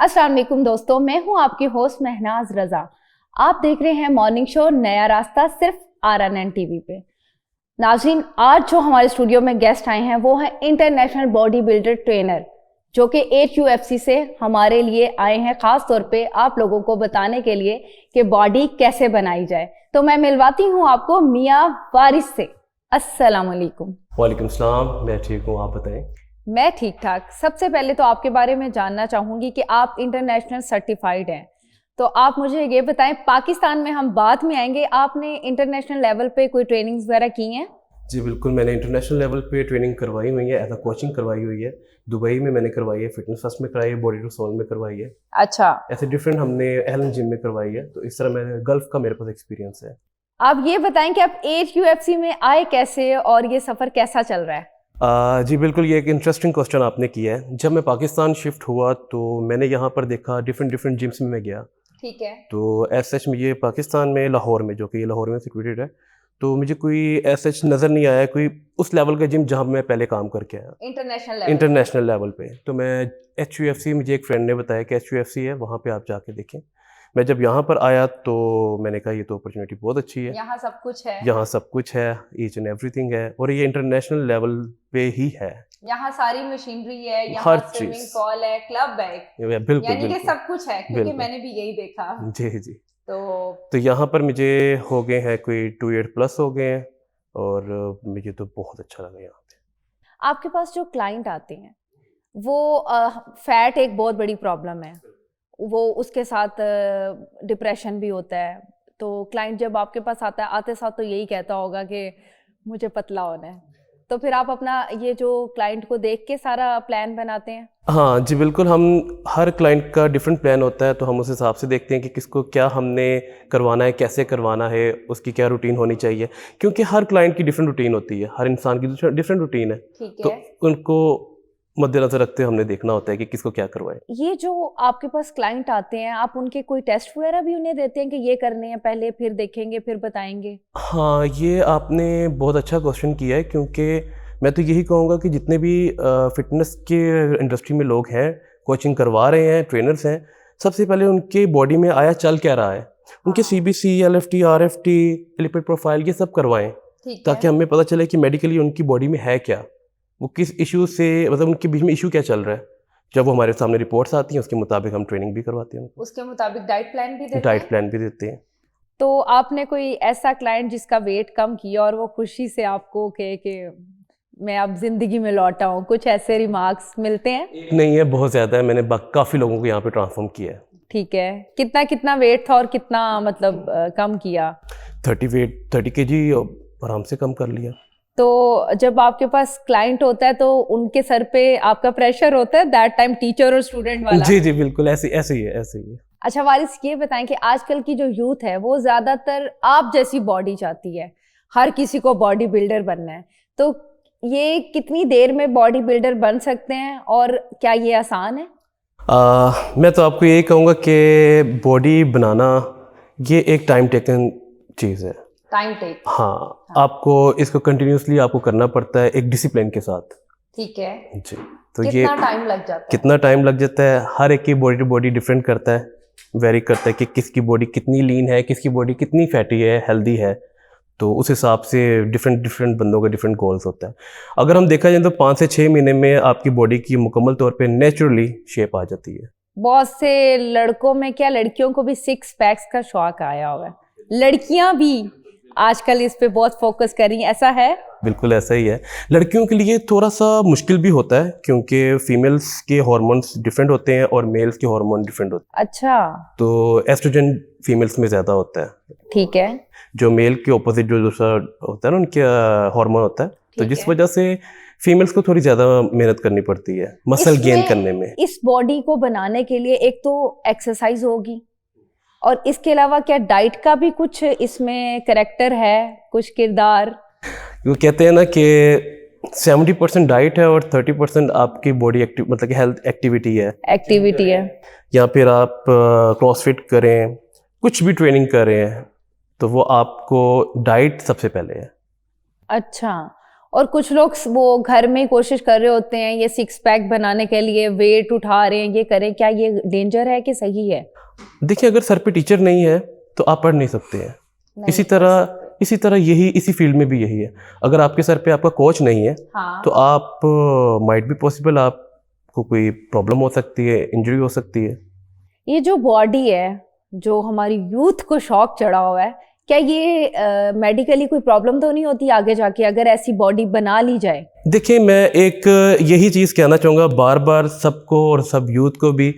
अस्सलाम वालेकुम दोस्तों, मैं हूं आपकी होस्ट महनाज रजा। आप देख रहे हैं मॉर्निंग शो नया रास्ता सिर्फ RNN टीवी पे। नाज़रीन, आज जो हमारे स्टूडियो में गेस्ट आए हैं वो हैं इंटरनेशनल बॉडी बिल्डर ट्रेनर, जो कि HUFC से हमारे लिए आए हैं खास तौर पे आप लोगों को बताने के लिए कि बॉडी कैसे बनाई जाए। तो मैं मिलवाती हूँ आपको मियां वारिस से। अस्सलाम वालेकुम। वालेकुम सलाम, मैं ठीक हूँ, आप बताएं। मैं ठीक ठाक। सबसे पहले तो आपके बारे में जानना चाहूँगी कि आप इंटरनेशनल सर्टिफाइड हैं, तो आप मुझे ये बताएं, पाकिस्तान में हम बाद में आएंगे, आपने इंटरनेशनल लेवल पे कोई ट्रेनिंग्स वगैरह की हैं? जी बिल्कुल, मैंने इंटरनेशनल लेवल पे ट्रेनिंग करवाई हुई है, एज अ कोचिंग करवाई हुई है। दुबई में मैंने करवाई है, फिटनेस फर्स्ट में कराई है, बॉडी टू सोल में करवाई है। अच्छा, ऐसे डिफरेंट हमने एलन जिम में करवाई है, तो इस तरह मैंने गल्फ का मेरे पास एक्सपीरियंस है। आप ये बताएं कि आप HUFC में आए कैसे और ये सफ़र कैसा चल रहा है? जी बिल्कुल, ये एक इंटरेस्टिंग क्वेश्चन आपने किया है। जब मैं पाकिस्तान शिफ्ट हुआ तो मैंने यहाँ पर देखा डिफरेंट जिम्स में मैं गया। ठीक है। तो एज सच ये पाकिस्तान में लाहौर में, जो कि ये लाहौर में सिचुएटेड है, तो मुझे कोई एज सच नज़र नहीं आया कोई उस लेवल का जिम जहाँ मैं पहले काम करके आया इंटरनेशनल लेवल पे। तो मैं HUFC, मुझे एक फ्रेंड ने बताया कि HUFC है, वहाँ पे आप जाके देखें। मैं जब यहाँ पर आया तो मैंने कहा ये तो अपॉर्चुनिटी बहुत अच्छी है, यहाँ सब कुछ है। यहाँ सब कुछ है, ईच एंड एवरीथिंग है, और ये इंटरनेशनल लेवल पे ही है। यहाँ सारी मशीनरी है, यहाँ हर स्विमिंग चीज़। पूल है, क्लब है, बिल्कुल यानी कि बिल्कुल सब कुछ है, क्योंकि बिल्कुल। मैंने भी यही देखा। जी जी। तो तो यहाँ पर मुझे हो गए हैं कोई 2 ईयर प्लस हो गए हैं, और मुझे तो बहुत अच्छा लगा यहाँ पे। आपके पास जो क्लाइंट आते हैं वो फैट एक बहुत बड़ी प्रॉब्लम है, वो उसके साथ डिप्रेशन भी होता है। तो क्लाइंट जब आपके पास आता है, आते साथ तो यही कहता होगा कि मुझे पतला होना है, तो फिर आप अपना ये जो क्लाइंट को देख के सारा प्लान बनाते हैं? हाँ जी बिल्कुल, हम हर क्लाइंट का डिफरेंट प्लान होता है, तो हम उस हिसाब से देखते हैं कि किसको क्या हमने करवाना है, कैसे करवाना है, उसकी क्या रूटीन होनी चाहिए, क्योंकि हर क्लाइंट की डिफरेंट रूटीन होती है, हर इंसान की डिफरेंट रूटीन है। ठीक तो है। उनको मद्देनजर रखते हुए हमने देखना होता है कि किसको क्या करवाए। ये जो आपके पास क्लाइंट आते हैं, आप उनके कोई टेस्ट वगैरह भी उन्हें देते हैं कि ये करने हैं पहले, फिर देखेंगे, फिर बताएंगे? हाँ, ये आपने बहुत अच्छा क्वेश्चन किया है, क्योंकि मैं तो यही कहूँगा कि जितने भी फिटनेस के इंडस्ट्री में लोग हैं, कोचिंग करवा रहे हैं, ट्रेनर्स हैं, सबसे पहले उनके बॉडी में आया चल क्या रहा है, उनके CBC, LFT, RFT, lipid profile, ये सब करवाएं, ताकि हमें पता चले कि मेडिकली उनकी बॉडी में है क्या, वो किस इशू से, मतलब उनके बीच में इशू क्या चल रहा है। जब वो हमारे सामने रिपोर्ट्स आती हैं, उसके मुताबिक हम ट्रेनिंग भी करवाते हैं, उसके मुताबिक डाइट प्लान भी देते हैं। डाइट प्लान भी देते हैं। तो आपने कोई ऐसा क्लाइंट जिसका वेट कम किया और वो खुशी से आपको कहे कि मैं अब जिंदगी में लौटा हूँ, कुछ ऐसे रिमार्क्स मिलते हैं? एक नहीं है, बहुत ज़्यादा है, मैंने काफ़ी लोगों को यहाँ पे ट्रांसफॉर्म किया है। ठीक है। कितना कितना वेट था और कितना मतलब कम किया? 30 kg आराम से कम कर लिया। तो जब आपके पास क्लाइंट होता है तो उनके सर पे आपका प्रेशर होता है दैट टाइम, टीचर और स्टूडेंट वाला? जी जी बिल्कुल, ऐसे ही है। अच्छा वारिस, ये बताएं कि आजकल की जो यूथ है वो ज्यादातर आप जैसी बॉडी चाहती है, हर किसी को बॉडी बिल्डर बनना है, तो ये कितनी देर में बॉडी बिल्डर बन सकते हैं और क्या ये आसान है? मैं तो आपको यही कहूँगा कि बॉडी बनाना ये एक टाइम टेकन चीज़ है। Time take. हाँ, आपको इसको कंटिन्यूसली आपको करना पड़ता है एक डिसिप्लिन के साथ। ठीक है। जी, तो कितना ये टाइम लग जाता है? कितना टाइम लग जाता है, हर एक की बॉडी टू बॉडी डिफरेंट करता है, वेरी करता है कि किसकी बॉडी कितनी लीन है, किसकी बॉडी कितनी फैटी है, हेल्दी है। तो उस हिसाब से डिफरेंट बंदों का डिफरेंट गोल्स होता है। अगर हम देखा जाए तो 5 से 6 महीने में आपकी बॉडी की मुकम्मल तौर पे नेचुरली शेप आ जाती है। बहुत से लड़कों में, क्या लड़कियों को भी 6 पैक्स का शौक आया हुआ है, लड़कियां भी आजकल इस पे बहुत फोकस कर रही हैं, ऐसा है? बिल्कुल ऐसा ही है। लड़कियों के लिए थोड़ा सा मुश्किल भी होता है, क्योंकि फीमेल्स के हार्मोन्स डिफरेंट होते हैं और मेल्स के हार्मोन डिफरेंट होते हैं। अच्छा। तो एस्ट्रोजन फीमेल्स में ज़्यादा होता है। ठीक है। जो मेल के ऑपोजिट जो दूसरा होता है ना, उनके हार्मोन होता है, तो जिस वजह से फीमेल्स को थोड़ी ज़्यादा मेहनत करनी पड़ती है मसल गेन करने में। इस बॉडी को बनाने के लिए एक तो एक्सरसाइज होगी, और इसके अलावा क्या डाइट का भी कुछ इसमें करैक्टर है, कुछ किरदार? वो कहते हैं ना कि 70% डाइट है और 30% आपकी बॉडी एक्टिव, मतलब कि हेल्थ एक्टिविटी है। या फिर आप क्रॉसफिट करें, कुछ भी ट्रेनिंग कर रहे हैं, तो वो आपको डाइट सबसे पहले है। अच्छा, और कुछ लोग वो घर में कोशिश कर रहे होते हैं ये सिक्स पैक बनाने के लिए, वेट उठा रहे हैं, ये करें, क्या ये डेंजर है कि सही है? देखिए, अगर सर पे टीचर नहीं है तो आप पढ़ नहीं सकते हैं। इसी तरह यही इसी फील्ड में भी यही है। अगर आपके सर पे आपका कोच नहीं है हाँ। तो आप माइट बी पॉसिबल आपको कोई प्रॉब्लम हो सकती है, इंजरी हो सकती है। ये जो बॉडी है, जो हमारी यूथ को शौक चढ़ा हुआ है, क्या ये मेडिकली कोई प्रॉब्लम तो नहीं होती आगे जाके अगर ऐसी बॉडी बना ली जाए? देखिए, मैं एक यही चीज़ कहना चाहूँगा बार बार सबको और सब यूथ को भी,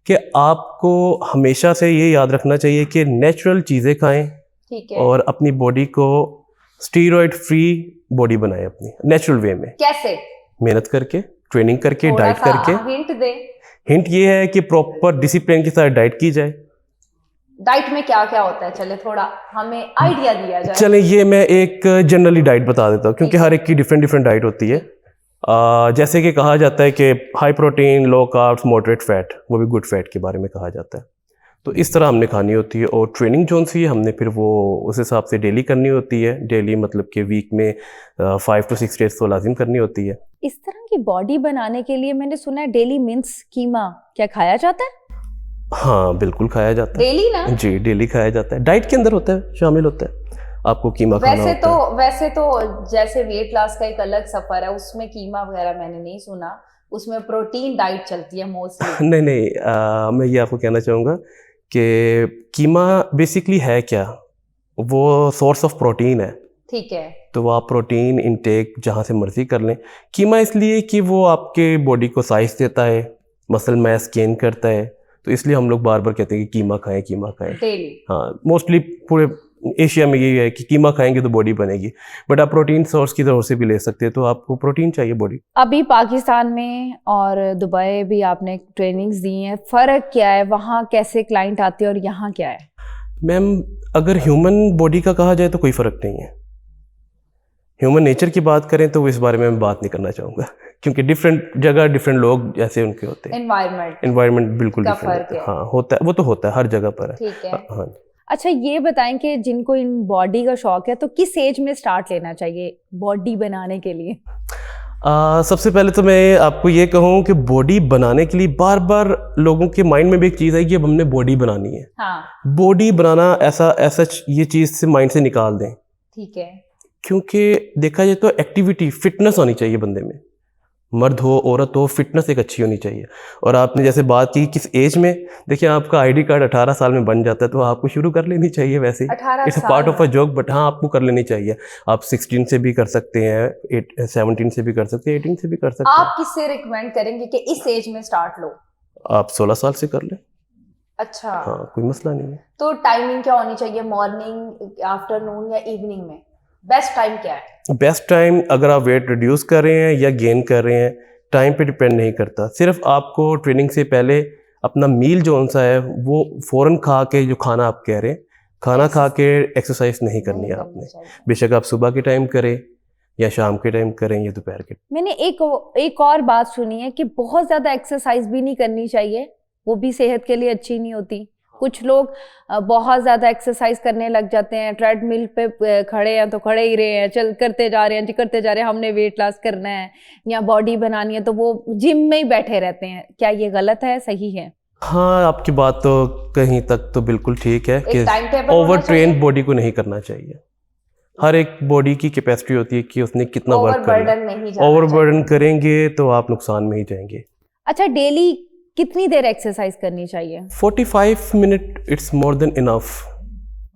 कि आपको हमेशा से ये याद रखना चाहिए कि नेचुरल चीज़ें खाएं। ठीक है। और अपनी बॉडी को स्टीरॉयड फ्री बॉडी बनाएं अपनी नेचुरल वे में। कैसे? मेहनत करके, ट्रेनिंग करके, डाइट करके। हिंट दे। हिंट ये है कि प्रॉपर डिसिप्लिन के साथ डाइट की जाए। डाइट में क्या क्या होता है, चले थोड़ा हमें आइडिया दिया जाए। चले, ये मैं एक जनरली डाइट बता देता हूँ, क्योंकि हर एक की डिफरेंट डिफरेंट डाइट होती है। जैसे कि कहा जाता है कि high protein, low carbs, moderate fat, वो भी गुड फैट के बारे में कहा जाता है। तो इस तरह हमने खानी होती है। और ट्रेनिंग जो सी है हमने फिर वो उस हिसाब से डेली करनी होती है। डेली मतलब कि वीक में 5 to 6 डेज तो लाजिम करनी होती है। इस तरह की बॉडी बनाने के लिए मैंने सुना है डेली मीन्स कीमा, क्या खाया जाता है? हाँ, बिल्कुल खाया जाता है। डेली ना? जी, डेली खाया जाता है। डाइट के अंदर होता है, शामिल होता है। आपको कीमा खाना होता है। वैसे तो जैसे वेट लॉस का एक अलग सफर है, उसमें कीमा वगैरह मैंने नहीं सुना, उसमें प्रोटीन डाइट चलती है मोस्टली। नहीं, मैं ये आपको कहना चाहूँगा कि कीमा बेसिकली है क्या, वो सोर्स ऑफ प्रोटीन है। ठीक है। तो वो आप प्रोटीन इनटेक जहाँ से मर्जी कर लें। कीमा इसलिए कि वो आपके बॉडी को साइज देता है, मसल मास गेन करता है, तो इसलिए हम लोग बार बार कहते हैं कि कीमा खाएं, कीमा खाएं डेली। हाँ, मोस्टली पूरे एशिया में यही है कि कीमा खाएंगे तो बॉडी बनेगी। बट आप प्रोटीन सोर्स की तरफ से भी ले सकते हैं, तो आपको प्रोटीन चाहिए बॉडी। अभी पाकिस्तान में और दुबई भी आपने ट्रेनिंग्स दी हैं, फ़र्क क्या है? वहाँ कैसे क्लाइंट आते हैं और यहाँ क्या है? मैम, अगर ह्यूमन बॉडी का कहा जाए तो कोई फ़र्क नहीं है। ह्यूमन नेचर की बात करें तो इस बारे में मैं बात नहीं करना चाहूँगा, क्योंकि डिफरेंट जगह डिफरेंट लोग जैसे उनके होते हैं। एनवायरनमेंट बिल्कुल डिफरेंट है। हाँ, होता है, वो तो होता है, हर जगह पर है। ठीक है। हाँ। अच्छा, ये बताएं कि जिनको इन बॉडी का शौक है तो किस एज में स्टार्ट लेना चाहिए बॉडी बनाने के लिए? सबसे पहले तो मैं आपको ये कहूँ कि बॉडी बनाने के लिए बार बार लोगों के माइंड में भी एक चीज़ है कि अब हमने बॉडी बनानी है। हाँ। बॉडी बनाना ऐसा ये चीज़ से माइंड से निकाल दें। ठीक है। क्योंकि देखा जाए तो एक्टिविटी, फिटनेस होनी चाहिए बंदे में। मर्द हो औरत हो, फिटनेस एक अच्छी होनी चाहिए। और आपने जैसे बात की किस एज में, देखिए आपका आईडी कार्ड 18 साल में बन जाता है, तो आपको शुरू कर लेनी चाहिए। वैसे it's part of a job, but हाँ, आपको कर लेनी चाहिए। आप 16 से भी कर सकते हैं, 17 से भी कर सकते हैं, 18 से भी कर सकते हैं। आप किससे रिकमेंड करेंगे कि इस एज में स्टार्ट लो? आप 16 साल से कर लें। अच्छा। हाँ, कोई मसला नहीं है। तो टाइमिंग क्या होनी चाहिए, मॉर्निंग, आफ्टरनून या इवनिंग में? बेस्ट टाइम क्या है? बेस्ट टाइम, अगर आप वेट रिड्यूस कर रहे हैं या गेन कर रहे हैं, टाइम पे डिपेंड नहीं करता। सिर्फ आपको ट्रेनिंग से पहले अपना मील जो सा है वो फ़ौरन खा के, जो खाना आप कह रहे हैं, खाना खा के एक्सरसाइज नहीं करनी है आपने। बेशक आप सुबह के टाइम करें या शाम के टाइम करें या दोपहर के। मैंने एक और बात सुनी है कि बहुत ज़्यादा एक्सरसाइज भी नहीं करनी चाहिए, वो भी सेहत के लिए अच्छी नहीं होती। कुछ लोग बहुत ज़्यादा एक्सरसाइज करने लग जाते हैं, ट्रेडमिल पे खड़े हैं तो खड़े ही रहे हैं, चल करते जा रहे हैं जी, करते जा रहे हैं, हमने वेट लॉस करना है या बॉडी बनानी है, तो वो जिम में ही बैठे रहते हैं। क्या ये गलत है, सही है? हाँ, आपकी बात तो कहीं तक तो बिल्कुल ठीक है कि ओवर ट्रेन बॉडी को नहीं करना चाहिए। हर एक बॉडी की कैपेसिटी होती है कि उसने कितना वर्क करना है। ओवरबर्डन करेंगे तो आप नुकसान में ही जाएंगे। अच्छा, डेली कितनी देर एक्सरसाइज करनी चाहिए? 45 minute, it's more than enough.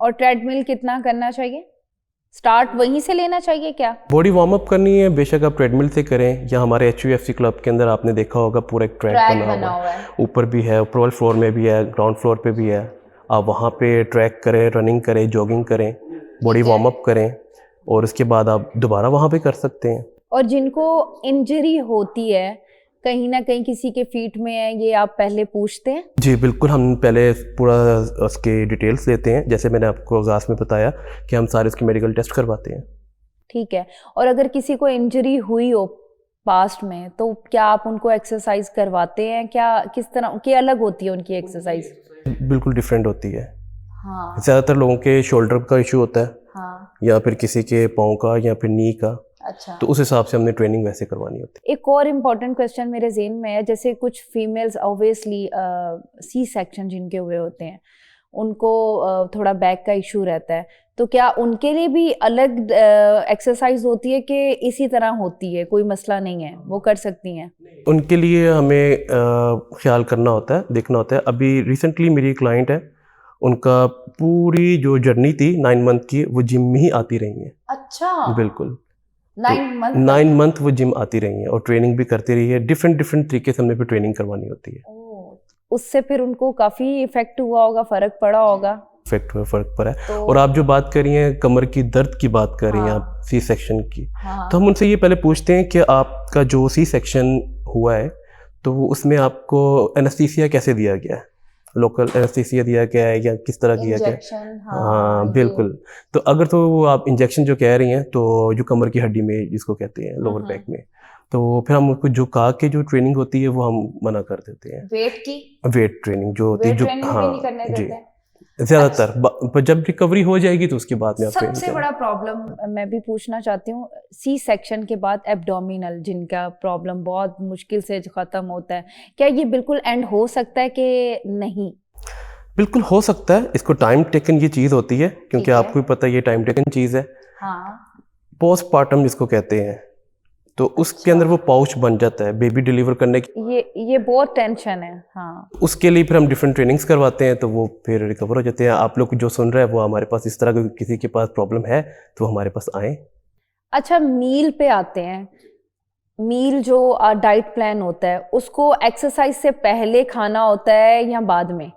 और ट्रेडमिल कितना करना चाहिए? स्टार्ट वहीं से लेना चाहिए क्या? बॉडी वार्म अप करनी है, बेशक आप ट्रेडमिल से करें या हमारे HUFC क्लब के अंदर आपने देखा होगा पूरा एक ट्रैक बना हुआ है। ऊपर भी है, ऊपर वाले फ्लोर में भी है, ग्राउंड फ्लोर पे भी है। आप वहाँ पे ट्रैक करें, रनिंग करें, जॉगिंग करें, बॉडी वार्म अप करें और उसके बाद आप दोबारा वहाँ पे कर सकते हैं। और जिनको इंजरी होती है, कहीं ना कहीं किसी के फीट में है, ये आप पहले पूछते हैं? जी बिल्कुल, हम पहले पूरा उसके डिटेल्स लेते हैं। जैसे मैंने आपको आगाज़ में बताया कि हम सारे उसके मेडिकल टेस्ट करवाते हैं। ठीक है। और अगर किसी को इंजरी हुई हो पास्ट में, तो क्या आप उनको एक्सरसाइज करवाते हैं? क्या किस तरह की अलग होती है उनकी एक्सरसाइज? बिल्कुल डिफरेंट होती है। हाँ। ज़्यादातर लोगों के शोल्डर का इशू होता है। हाँ। या फिर किसी के पाँव का या फिर नी का। अच्छा। तो उस हिसाब से हमने ट्रेनिंग वैसे करवानी होती है। एक और इम्पोर्टेंट क्वेश्चन मेरे जेहन में है, जैसे कुछ फीमेल्स ऑब्वियसली सी सेक्शन जिनके हुए होते हैं उनको थोड़ा बैक का इशू रहता है, तो क्या उनके लिए भी अलग एक्सरसाइज होती है कि इसी तरह होती है, कोई मसला नहीं है, वो कर सकती हैं? उनके लिए हमें ख्याल करना होता है, देखना होता है। अभी रिसेंटली मेरी क्लाइंट है, उनका पूरी जो जर्नी थी 9 मंथ की वो जिम में ही आती रही हैं। अच्छा, बिल्कुल। 9 मंथ 9 मंथ वो जिम आती रही हैं और ट्रेनिंग भी करती रही है। डिफरेंट डिफरेंट तरीके से हमने फिर ट्रेनिंग करवानी होती है। उससे फिर उनको काफी इफेक्ट हुआ होगा, फर्क पड़ा होगा? इफेक्ट हुआ, फर्क पड़ा है। तो और आप जो बात कर रही हैं कमर की दर्द की बात कर रही हैं हाँ। आप, सी सेक्शन की, हाँ, तो हम उनसे ये पहले पूछते हैं कि आपका जो सी सेक्शन हुआ है तो उसमें आपको एनेस्थीसिया कैसे दिया गया है, लोकल एनेस्थीसिया दिया गया है या किस तरह दिया गया है? इंजेक्शन? हाँ बिल्कुल। तो अगर तो वो आप इंजेक्शन जो कह रही हैं, तो जो कमर की हड्डी में जिसको कहते हैं लोअर बैक में, तो फिर हम उनको झुका के जो ट्रेनिंग होती है वो हम मना कर देते हैं। वेट की? वेट ट्रेनिंग जो होती है, वेट जो ट्रेनिंग भी नहीं करने जी देते? ज़्यादातर पर जब रिकवरी हो जाएगी तो उसके बाद में आप ट्रेनिंग सबसे करें। बड़ा प्रॉब्लम मैं भी पूछना चाहती हूँ, सी सेक्शन के बाद एब्डोमिनल जिनका प्रॉब्लम बहुत मुश्किल से खत्म होता है, क्या ये बिल्कुल एंड हो सकता है कि नहीं? बिल्कुल हो सकता है, इसको टाइम टेकन ये चीज़ होती है, क्योंकि ठीक है। आपको भी पता है ये टाइम टेकन चीज़ है। हाँ। पोस्टपार्टम जिसको कहते हैं, तो उसके अच्छा। अंदर वो पाउच बन जाता है बेबी डिलीवर करने की। ये बहुत टेंशन है। हाँ। उसके लिए फिर हम डिफरेंट ट्रेनिंग्स करवाते हैं, तो वो फिर रिकवर हो जाते हैं। आप लोग जो सुन रहे हैं वो हमारे पास इस तरह किसी के पास प्रॉब्लम है तो हमारे पास आए। अच्छा, मील पे आते हैं। मील जो डाइट प्लान होता है उसको एक्सरसाइज से पहले खाना होता है या बाद में?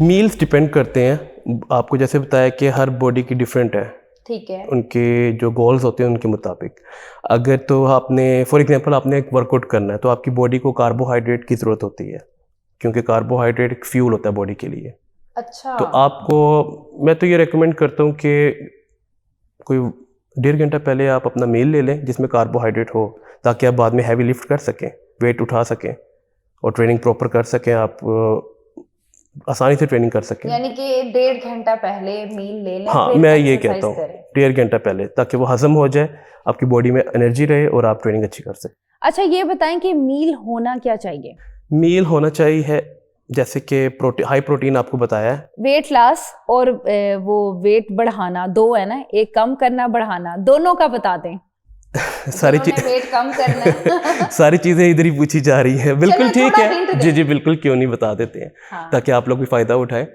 मील्स डिपेंड करते हैं, आपको जैसे बताया कि हर बॉडी की डिफरेंट है, ठीक है। उनके जो गोल्स होते हैं उनके मुताबिक। अगर तो आपने फॉर एग्जांपल आपने एक वर्कआउट करना है तो आपकी बॉडी को कार्बोहाइड्रेट की ज़रूरत होती है, क्योंकि कार्बोहाइड्रेट एक फ्यूल होता है बॉडी के लिए। अच्छा। तो आपको मैं तो ये रेकमेंड करता हूँ कि कोई 1.5 घंटा पहले आप अपना मील ले लें जिसमें कार्बोहाइड्रेट हो, ताकि आप बाद में हैवी लिफ्ट कर सकें, वेट उठा सकें और ट्रेनिंग प्रॉपर कर सकें, आप आसानी से ट्रेनिंग कर सकें। यानी कि 1.5 घंटा पहले मील ले लें, हाँ, फिर मैं ये एक्सरसाइज कहता हूँ करें। 1.5 घंटा पहले, ताकि वो हजम हो जाए, आपकी बॉडी में एनर्जी रहे और आप ट्रेनिंग अच्छी कर सकें। अच्छा, ये बताएं कि मील होना क्या चाहिए? मील होना चाहिए है जैसे कि हाई प्रोटीन आपको बताया है। वेट लॉस और वो वेट बढ़ाना, दो है ना, एक कम करना बढ़ाना, दोनों का बता दें। सारी जिन्होंने वेट कम करना है। सारी चीज़ें इधर ही पूछी जा रही हैं। बिल्कुल चलो, ठीक थोड़ा hint है दें। जी जी बिल्कुल, क्यों नहीं, बता देते हैं हाँ। ताकि आप लोग भी फ़ायदा उठाएं।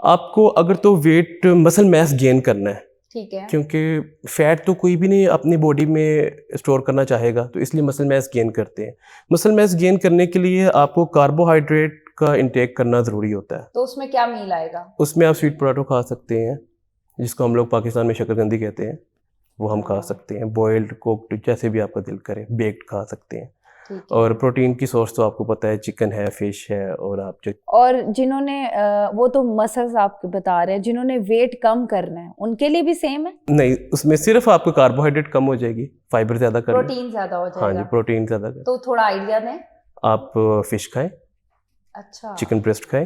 आपको अगर तो वेट मसल मैस गेन करना है, ठीक है। क्योंकि फैट तो कोई भी नहीं अपनी बॉडी में स्टोर करना चाहेगा, तो इसलिए मसल मैस गेन करते हैं। मसल मैस गेन करने के लिए आपको कार्बोहाइड्रेट का इंटेक करना ज़रूरी होता है। तो उसमें क्या मील आएगा? उसमें आप स्वीट पोटैटो खा सकते हैं, जिसको हम लोग पाकिस्तान में शकरकंदी कहते हैं, वो हम खा सकते हैं। बॉयल्ड, कुक्ड, जैसे भी आपका दिल करे, बेक्ड खा सकते हैं। ठीक है। और प्रोटीन की सोर्स तो आपको पता है, चिकन है, फिश है, और आप जो और जिन्होंने वो तो मसल्स आप बता रहे हैं, जिन्होंने वेट कम करना है उनके लिए भी सेम है? नहीं, उसमें सिर्फ आपको कार्बोहाइड्रेट कम हो जाएगी, फाइबर ज़्यादा कर लें। प्रोटीन ज्यादा हो हाँ जी, जाएगा? प्रोटीन ज़्यादा कर। तो थोड़ा आइडिया दें। आप फिश खाएं, अच्छा। चिकन ब्रेस्ट खाएं।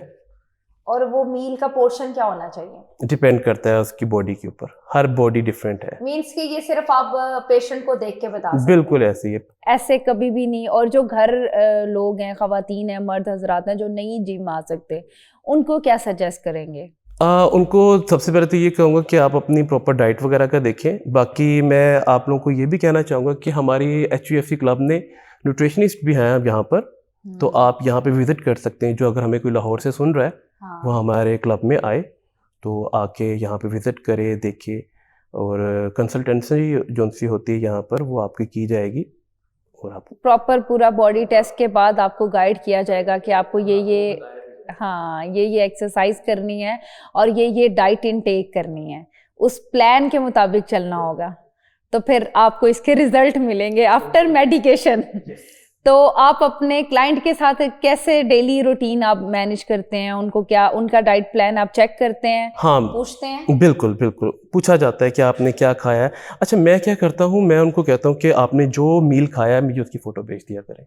और वो मील का पोर्शन क्या होना चाहिए? डिपेंड करता है उसकी बॉडी के ऊपर, हर बॉडी डिफरेंट है। मीन्स कि ये सिर्फ आप पेशेंट को देख के बता सकते हैं? बिल्कुल ऐसे ही है। ऐसे कभी भी नहीं। और जो घर लोग हैं, खवातीन हैं, मर्द हजरात हैं, जो नहीं जिम आ सकते, उनको क्या सजेस्ट करेंगे? उनको सबसे पहले तो ये कहूँगा कि आप अपनी प्रॉपर डाइट वगैरह का देखें। बाकी मैं आप लोगों को ये भी कहना चाहूँगा कि हमारी HUFC क्लब ने न्यूट्रिशनिस्ट भी हैं अब यहाँ पर, तो आप यहाँ पे विज़िट कर सकते हैं। जो अगर हमें कोई लाहौर से सुन रहा है, हाँ। वो हमारे क्लब में आए, तो आके यहाँ पे विज़िट करे, देखे, और कंसल्टेंसी जो सी होती है यहाँ पर वो आपकी की जाएगी, और आपको प्रॉपर पूरा बॉडी टेस्ट के बाद आपको गाइड किया जाएगा कि आपको ये हाँ ये एक्सरसाइज करनी है और ये डाइट इनटेक करनी है। उस प्लान के मुताबिक चलना होगा, तो फिर आपको इसके रिजल्ट मिलेंगे आफ्टर मेडिकेशन। तो आप अपने क्लाइंट के साथ कैसे डेली रूटीन आप मैनेज करते हैं? उनको क्या, उनका डाइट प्लान आप चेक करते हैं? हाँ, पूछते हैं? बिल्कुल बिल्कुल पूछा जाता है कि आपने क्या खाया है। अच्छा, मैं क्या करता हूँ, मैं उनको कहता हूँ कि आपने जो मील खाया है मुझे उसकी फ़ोटो भेज दिया करें,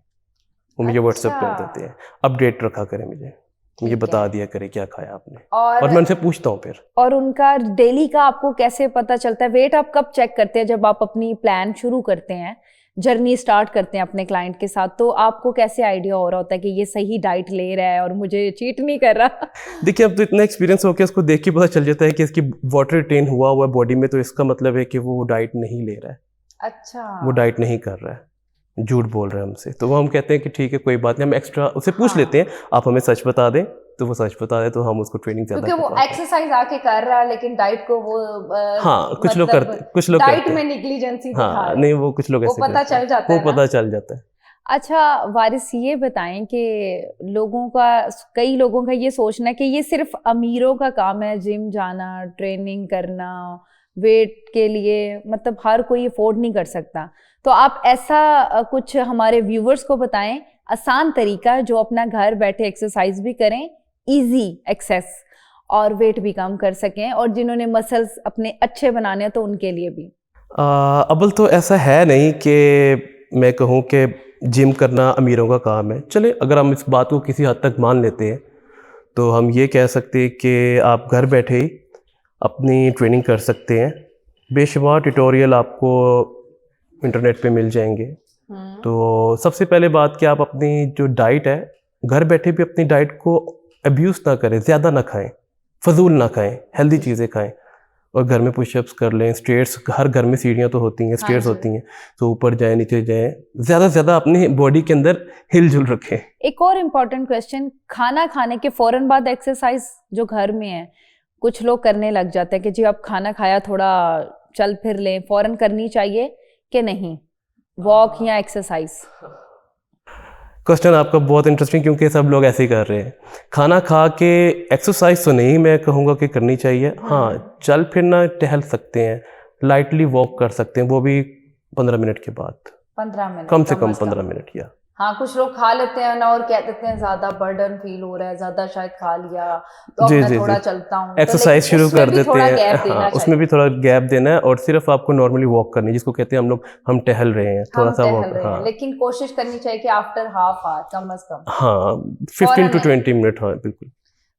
वो मुझे व्हाट्सएप कर देते हैं, अपडेट रखा करें मुझे। मुझे ठीक बता है। दिया करे क्या खाया आपने, और मैं उनसे पूछता हूँ फिर। और उनका डेली का आपको कैसे पता चलता है? वेट आप कब चेक करते हैं? जब आप अपनी प्लान शुरू करते हैं, जर्नी स्टार्ट करते हैं अपने क्लाइंट के साथ, तो आपको कैसे आइडिया हो रहा होता है कि ये सही डाइट ले रहा है और मुझे चीट नहीं कर रहा? देखिए, अब तो इतना एक्सपीरियंस हो गया, उसको देख के पता चल जाता है कि इसकी वाटर रिटेन हुआ हुआ बॉडी में, तो इसका मतलब है कि वो डाइट नहीं ले रहा है, अच्छा। वो डाइट नहीं कर रहा है, झूठ बोल रहा है हमसे। तो वो हम कहते हैं कि ठीक है कोई बात नहीं, हम एक्स्ट्रा उससे पूछ हाँ। लेते हैं, आप हमें सच बता दें, तो वो सच बता दे तो हम उसको ट्रेनिंग ज़्यादा क्योंकि वो करवाते हैं। एक्सरसाइज आके कर रहा है लेकिन डाइट को वो हाँ, कुछ लोग मतलब करते, कुछ लोग डाइट करते में हैं। निग्लिजेंसी दिखा हाँ, रहे नहीं हैं, वो कुछ लोग वो ऐसे पता करते हैं, चल जाता वो है ना। पता चल जाता है। अच्छा वारिस, ये बताएं कि लोगों का, कई लोगों का ये सोचना है कि ये सिर्फ अमीरों का काम है, जिम जाना, ट्रेनिंग करना वेट के लिए, मतलब हर कोई अफोर्ड नहीं कर सकता। तो आप ऐसा कुछ हमारे व्यूवर्स को बताएं, आसान तरीका जो अपना घर बैठे एक्सरसाइज भी करें, इजी एक्सेस, और वेट भी कम कर सकें, और जिन्होंने मसल्स अपने अच्छे बनाने हैं तो उनके लिए भी। अव्वल तो ऐसा है नहीं कि मैं कहूँ कि जिम करना अमीरों का काम है। चले, अगर हम इस बात को किसी हद तक मान लेते हैं, तो हम ये कह सकते हैं कि आप घर बैठे ही अपनी ट्रेनिंग कर सकते हैं। बेशुमार ट्यूटोरियल आपको इंटरनेट पे मिल जाएंगे। तो सबसे पहले बात कि आप अपनी जो डाइट है, घर बैठे भी अपनी डाइट को अब्यूज़ ना करें, ज़्यादा ना खाएं, फजूल ना खाएं, हेल्दी चीज़ें खाएं, और घर में पुशअप्स कर लें, स्टेयर्स, हर घर में सीढ़ियाँ तो होती हैं, स्टेयर्स होती हैं, तो ऊपर जाएं नीचे जाएं, ज़्यादा से ज़्यादा अपनी बॉडी के अंदर हिलजुल रखें। एक और इम्पॉर्टेंट क्वेश्चन, खाना खाने के फौरन बाद एक्सरसाइज जो घर में है, कुछ लोग करने लग जाते हैं कि जी आप खाना खाया थोड़ा चल फिर लें, फौरन करनी चाहिए कि नहीं, वॉक या एक्सरसाइज? क्वेश्चन आपका बहुत इंटरेस्टिंग, क्योंकि सब लोग ऐसे ही कर रहे हैं। खाना खा के एक्सरसाइज तो नहीं मैं कहूँगा कि करनी चाहिए, हाँ चल फिरना टहल सकते हैं, लाइटली वॉक कर सकते हैं, वो भी 15 मिनट के बाद, 15 मिनट कम से कम 15 मिनट। या हाँ, कुछ लोग खा लेते हैं ना और कह देते हैं ज्यादा बर्डन फील हो रहा है, ज्यादा शायद खा लिया तो अब जी मैं जी थोड़ा जी, चलता हूँ, एक्सरसाइज तो शुरू उसमें कर भी देते थोड़ा हैं। गैप देना हाँ, उसमें भी चाहिए। थोड़ा गैप देना है, और सिर्फ आपको नॉर्मली वॉक करनी है, जिसको कहते हैं हम लोग, हम टहल रहे हैं, थोड़ा हम सा टहल वॉक। रहे हैं, हाँ लेकिन कोशिश करनी चाहिए कि आफ्टर हाफ आवर कम से कम, हाँ, 15 to 20 मिनट, हाँ बिल्कुल।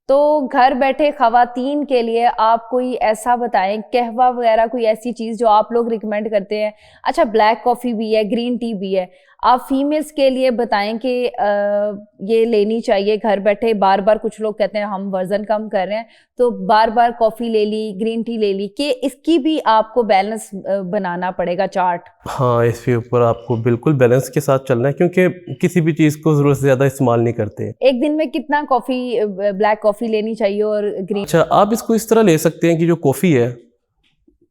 तो घर बैठे खवातीन के लिए आप कोई ऐसा बताएं, कहवा वगैरह कोई ऐसी चीज जो आप लोग रिकमेंड करते हैं? अच्छा, ब्लैक कॉफी भी है, ग्रीन टी भी है, आप फीमेल्स के लिए बताएं कि ये लेनी चाहिए घर बैठे। बार बार कुछ लोग कहते हैं हम वजन कम कर रहे हैं, तो बार बार कॉफी ले ली, ग्रीन टी ले ली, कि इसकी भी आपको बैलेंस बनाना पड़ेगा चार्ट? हाँ, इसके ऊपर आपको बिल्कुल बैलेंस के साथ चलना है, क्योंकि किसी भी चीज़ को ज़रूरत से ज़्यादा इस्तेमाल नहीं करते। एक दिन में कितना कॉफी, ब्लैक कॉफी लेनी चाहिए और ग्रीन? अच्छा, आप इसको इस तरह ले सकते हैं कि जो कॉफ़ी है,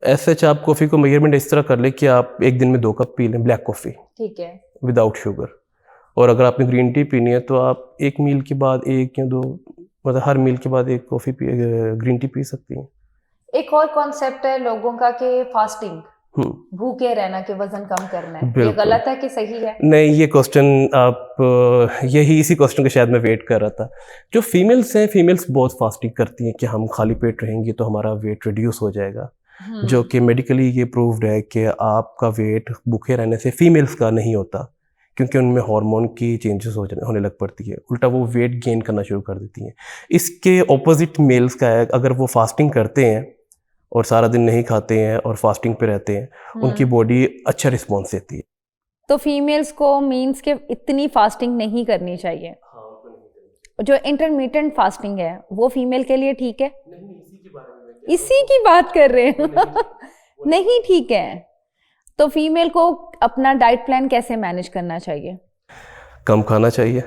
ऐसे आप कॉफ़ी को मेजरमेंट इस तरह कर ले कि आप एक दिन में 2 कप पी लें ब्लैक कॉफ़ी, ठीक है, विदाउट शुगर। और अगर आपने ग्रीन टी पीनी है तो आप एक मील के बाद 1 या 2, मतलब हर मील के बाद 1 कॉफ़ी ग्रीन टी पी सकती हैं। एक और कॉन्सेप्ट है लोगों का कि फास्टिंग, भूखे रहना, के वजन कम करना है, ये बिल्कुल। गलत है कि सही है? नहीं, ये क्वेश्चन आप यही इसी क्वेश्चन का शायद मैं वेट कर रहा था। जो फीमेल्स हैं, फीमेल्स बहुत फास्टिंग करती हैं कि हम खाली पेट रहेंगे तो हमारा वेट रिड्यूस हो जाएगा, जो कि मेडिकली ये प्रूव्ड है कि आपका वेट भूखे रहने से फीमेल्स का नहीं होता, क्योंकि उनमें हार्मोन की चेंजेस होने लग पड़ती है, उल्टा वो वेट गेन करना शुरू कर देती हैं। इसके ऑपोजिट मेल्स का है, अगर वो फास्टिंग करते हैं और सारा दिन नहीं खाते हैं और फास्टिंग पे रहते हैं, उनकी बॉडी अच्छा रिस्पॉन्स देती है। तो फीमेल्स को मीन्स के इतनी फास्टिंग नहीं करनी चाहिए? जो इंटरमीडिएट फास्टिंग है वो फीमेल के लिए ठीक है? इसी की बात कर रहे हैं। नहीं ठीक है, तो फीमेल को अपना डाइट प्लान कैसे मैनेज करना चाहिए? कम खाना चाहिए,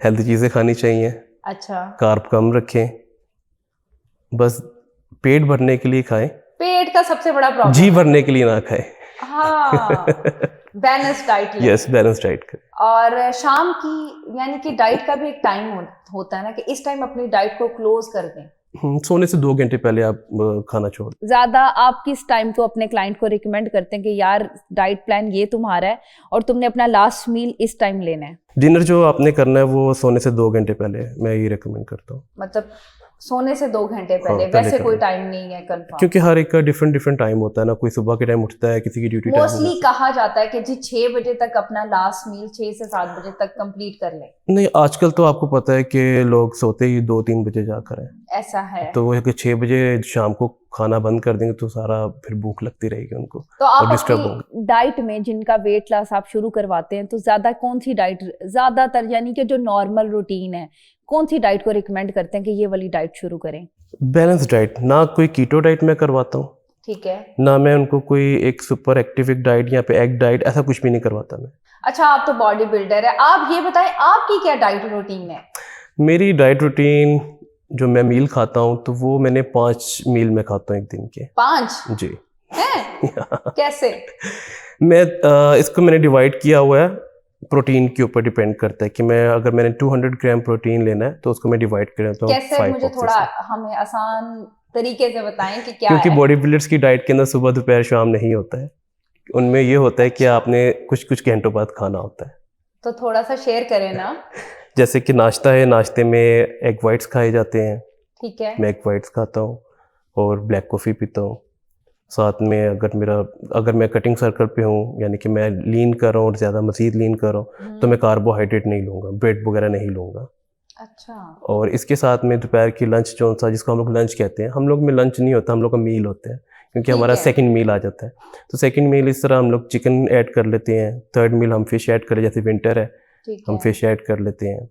हेल्दी चीज़ें खानी चाहिए, अच्छा, कार्ब कम रखें, बस पेट भरने के लिए खाएं, पेट का सबसे बड़ा प्रॉब्लम जी भरने के लिए ना खाएं। हाँ, बैलेंस डाइट लें। यस, बैलेंस डाइट करें। और शाम की, यानी कि डाइट का भी एक टाइम होता है ना, कि इस टाइम अपनी डाइट को क्लोज कर दें। सोने से 2 घंटे पहले आप खाना छोड़ दें। ज्यादा आप किस टाइम को अपने क्लाइंट को रिकमेंड करते हैं कि यार डाइट प्लान ये तुम्हारा है और तुमने अपना लास्ट मील इस टाइम लेना है? डिनर जो आपने करना है वो सोने से 2 घंटे पहले मैं ये रिकमेंड करता हूँ। मतलब सोने से 2 घंटे पहले, हाँ, पहले वैसे कोई करना। टाइम नहीं है कंफर्म? क्योंकि हर एक का डिफरेंट डिफरेंट टाइम होता है ना, कोई सुबह के टाइम उठता है, किसी की ड्यूटी टाइम मोस्टली होता कहा जाता है कि जी 6 बजे तक अपना लास्ट मील 6 से 7 बजे तक कंप्लीट कर लें, है। नहीं, आजकल तो आपको पता है कि लोग सोते ही 2-3 बजे जाकर हैं, ऐसा है? तो वो है कि 6 बजे शाम को खाना बंद कर देंगे तो सारा फिर भूख लगती रहेगी उनको तो और आप डिस्टर्ब होंगे। अपनी डाइट में, जिनका वेट लॉस आप शुरू करवाते हैं, तो ज्यादा कौन सी डाइट, ज्यादातर यानी कि जो नॉर्मल रूटीन है, कौन सी डाइट को रिकमेंड करते हैं कि ये वाली डाइट शुरू करें? बैलेंस डाइट, ना कोई कीटो डाइट मैं करवाता हूँ, ठीक है। ना मैं उनको कोई एक सुपर एक्टिविक डाइट या पे एग डाइट, ऐसा कुछ भी नहीं करवाता मैं। अच्छा, आप तो बॉडी बिल्डर है, आप ये बताएं आपकी क्या डाइट रूटीन है? मेरी डाइट रूटीन, जो मैं मील खाता हूँ तो वो मैंने 5 मील में खाता हूँ एक दिन के। 5 जी। हैं? कैसे? मैं इसको मैंने डिवाइड किया हुआ है, प्रोटीन के ऊपर डिपेंड करता है कि मैं अगर मैंने 200 ग्राम प्रोटीन लेना है तो उसको मैं डिवाइड कर देता हूँ कैसे? 5 मुझे बॉक्सेस थोड़ा में। हमें आसान तरीके से बताएं कि क्या क्योंकि है। बॉडी बिल्डर्स की डाइट के अंदर सुबह दोपहर शाम नहीं होता है, उनमें ये होता है कि आपने कुछ कुछ घंटों बाद खाना होता है। तो थोड़ा सा शेयर करें ना। जैसे कि नाश्ता है, नाश्ते में एग वाइट्स खाए जाते हैं, ठीक है। मैं एग वाइट्स खाता हूँ और ब्लैक कॉफ़ी पीता हूँ। साथ में अगर मैं कटिंग सर्कल पे हूँ, यानी कि मैं लीन कर रहा हूँ और ज़्यादा मज़ीद लीन कर रहा हूँ, तो मैं कार्बोहाइड्रेट नहीं लूँगा, ब्रेड वगैरह नहीं लूँगा। अच्छा। और इसके साथ में दोपहर की लंच जो सा जिसको हम लोग लंच कहते हैं, हम लोग में लंच नहीं होता, हम लोग का मील होता है, क्योंकि ठीक हमारा है। सेकंड मील आ जाता है। तो सेकंड मील इस तरह हम लोग चिकन ऐड कर लेते हैं, थर्ड मील हम फिश ऐड करें, जैसे विंटर है ठीक हम है। फिश ऐड कर लेते हैं।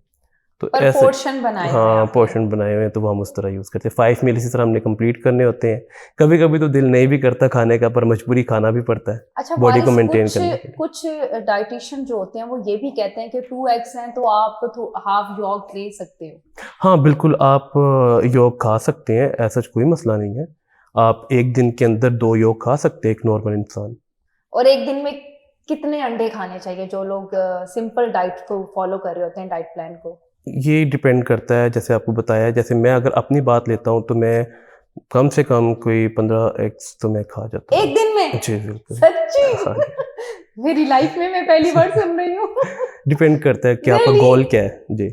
तो पर ऐसे पोर्शन बनाए हुए हैं हाँ, आपने। पोर्शन बनाए हुए हैं तो वो हम उस तरह यूज़ करते हैं। 5 मील इसी तरह हमने कंप्लीट करने होते हैं। कभी कभी तो दिल नहीं भी करता खाने का, पर मजबूरी खाना भी पड़ता है अच्छा, बॉडी को वारिस, मेंटेन करने के लिए। कुछ डाइटिशियन जो होते हैं वो ये भी कहते हैं कि 2 एग्स हैं तो आप हाफ योग ले सकते हो। हाँ बिल्कुल, आप योग खा सकते हैं, ऐसा कोई मसला नहीं है। आप एक दिन के अंदर 2 योग खा सकते हैं, एक नॉर्मल इंसान। और एक दिन में कितने अंडे खाने चाहिए, जो लोग सिंपल डाइट को फॉलो कर रहे होते हैं, डाइट प्लान को? ये डिपेंड करता है, जैसे आपको बताया, जैसे मैं अगर अपनी बात लेता हूँ तो मैं कम से कम कोई 15 एग्स तो मैं खा जाता हूँ एक दिन में? जी बिल्कुल। सच्ची? हाँ मेरी लाइफ में मैं पहली बार सुन रही हूँ। डिपेंड करता है कि आपका Really? गोल क्या है जी।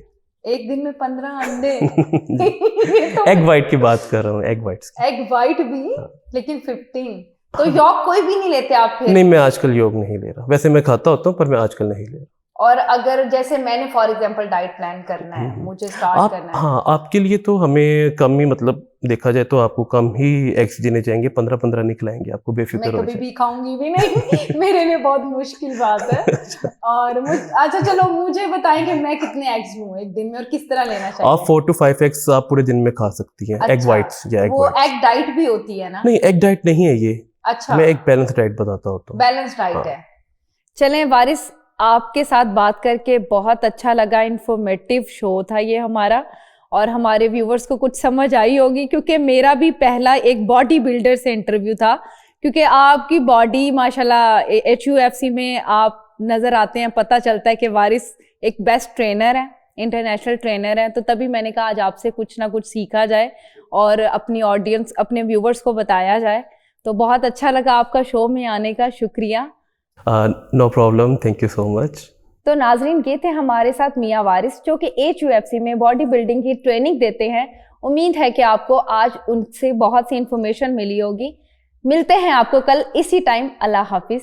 एक दिन में 15 अंडे? ये तो एग वाइट की बात कर रहा हूँ, एग वाइट्स की। एग वाइट भी? हाँ। लेकिन 15 तो योग कोई भी नहीं लेते आप फिर? नहीं, मैं आजकल योग नहीं ले रहा, वैसे मैं खाता होता हूँ पर मैं आजकल नहीं ले रहा। और अगर जैसे मैंने फॉर एग्जांपल डाइट प्लान करना है, मुझे स्टार्ट करना है, हाँ, आपके लिए तो हमें कम ही, मतलब देखा जाए तो आपको कम ही एग्स देने जाएंगे, 15-15 नहीं खिलाएंगे आपको, मैं बेफिक्र हो कभी जाए। भी खाऊंगी भी नहीं। मेरे लिए बहुत मुश्किल बात है। और अच्छा चलो मुझे बताएं कि मैं कितने एग्स लूं एक दिन में और किस तरह लेना चाहिए? आप 4 to 5 एग्स आप पूरे दिन में खा सकती हैं। एग अच्छा, वाइट्स या एग वो वाइट्स। एग डाइट भी होती है ना? नहीं, एग डाइट नहीं है ये। अच्छा, मैं एक बैलेंस डाइट बताता हूँ तो। बैलेंस डाइट हाँ। है। चलें वारिस, आपके साथ बात करके बहुत अच्छा लगा, इंफॉर्मेटिव शो था ये हमारा, और हमारे व्यूवर्स को कुछ समझ आई होगी, क्योंकि मेरा भी पहला एक बॉडी बिल्डर से इंटरव्यू था, क्योंकि आपकी बॉडी माशाल्लाह HUFC में आप नज़र आते हैं, पता चलता है कि वारिस एक बेस्ट ट्रेनर है, इंटरनेशनल ट्रेनर है। तो तभी मैंने कहा आज आपसे कुछ ना कुछ सीखा जाए और अपनी ऑडियंस, अपने व्यूवर्स को बताया जाए। तो बहुत अच्छा लगा आपका शो में आने का, शुक्रिया। No problem, thank you so much. तो नाजरीन, ये थे हमारे साथ मियां वारिस, जो कि HUFC में बॉडी बिल्डिंग की ट्रेनिंग देते हैं। उम्मीद है कि आपको आज उनसे बहुत सी इंफॉर्मेशन मिली होगी। मिलते हैं आपको कल इसी टाइम। अल्लाह हाफिज।